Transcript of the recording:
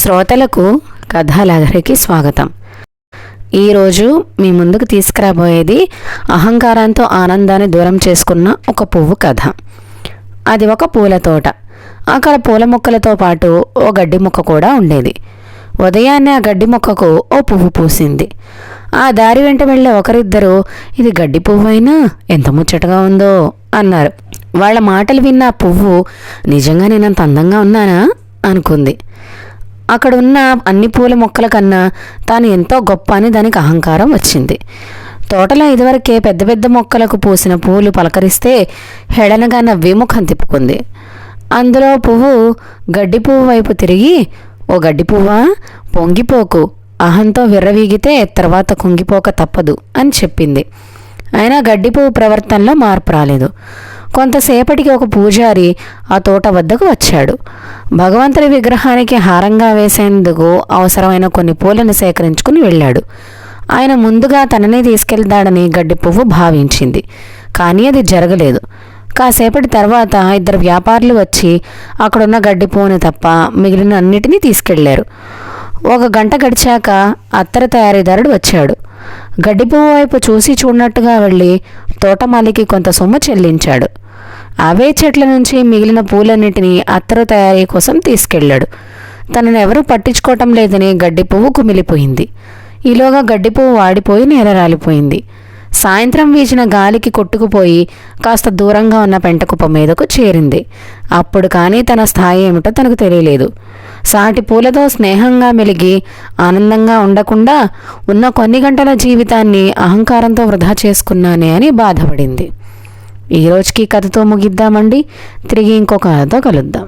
శ్రోతలకు కథాలహరికి స్వాగతం. ఈరోజు మీ ముందుకు తీసుకురాబోయేది అహంకారంతో ఆనందాన్ని దూరం చేసుకున్న ఒక పువ్వు కథ. అది ఒక పూల తోట. అక్కడ పూల మొక్కలతో పాటు ఓ గడ్డి మొక్క కూడా ఉండేది. ఉదయాన్నే ఆ గడ్డి మొక్కకు ఓ పువ్వు పూసింది. ఆ దారి వెంట వెళ్ళే ఒకరిద్దరు, ఇది గడ్డి పువ్వు అయినా ఎంత ముచ్చటగా ఉందో అన్నారు. వాళ్ళ మాటలు విన్న ఆ పువ్వు, నిజంగా నేనంత అందంగా ఉన్నానా అనుకుంది. అక్కడున్న అన్ని పూల మొక్కల కన్నా తాను ఎంతో గొప్ప అని దానికి అహంకారం వచ్చింది. తోటలో ఇదివరకే పెద్ద పెద్ద మొక్కలకు పూసిన పూలు పలకరిస్తే హెడనగా నవ్వి ముఖం తిప్పుకుంది. అందులో పువ్వు గడ్డి పువ్వు వైపు తిరిగి, ఓ గడ్డి పువ్వా, పొంగిపోకు, అహంతో విర్రవీగితే తర్వాత కుంగిపోక తప్పదు అని చెప్పింది. అయినా గడ్డి పువ్వు ప్రవర్తనలో మార్పు రాలేదు. కొంతసేపటికి ఒక పూజారి ఆ తోట వద్దకు వచ్చాడు. భగవంతుడి విగ్రహానికి హారంగా వేసేందుకు అవసరమైన కొన్ని పూలను సేకరించుకుని వెళ్ళాడు. ఆయన ముందుగా తననే తీసుకెళ్తాడని గడ్డి పువ్వు భావించింది. కానీ అది జరగలేదు. కాసేపటి తర్వాత ఇద్దరు వ్యాపారులు వచ్చి అక్కడున్న గడ్డి పువ్వుని తప్ప మిగిలిన అన్నిటినీ తీసుకెళ్లారు. ఒక గంట గడిచాక అత్తరు తయారీదారుడు వచ్చాడు. గడ్డి పువ్వు వైపు చూసి చూడనట్టుగా వెళ్ళి తోటమాలికి కొంత సొమ్ము చెల్లించాడు. అవే చెట్ల నుంచి మిగిలిన పూలన్నిటినీ అత్తరు తయారీ కోసం తీసుకెళ్లాడు. తనను ఎవరూ పట్టించుకోవటం లేదని గడ్డి పువ్వు కుమిలిపోయింది. ఈలోగా గడ్డి పువ్వు వాడిపోయి నేల రాలిపోయింది. సాయంత్రం వీచిన గాలికి కొట్టుకుపోయి కాస్త దూరంగా ఉన్న పెంటకుప్ప మీదకు చేరింది. అప్పుడు కానీ తన స్థాయి ఏమిటో తనకు తెలియలేదు. సాటి పూలతో స్నేహంగా మెలిగి ఆనందంగా ఉండకుండా ఉన్న కొన్ని గంటల జీవితాన్ని అహంకారంతో వృధా చేసుకున్నానే అని బాధపడింది. ఈరోజుకి కథతో ముగిద్దామండి. తిరిగి ఇంకొక కథతో కలుద్దాం.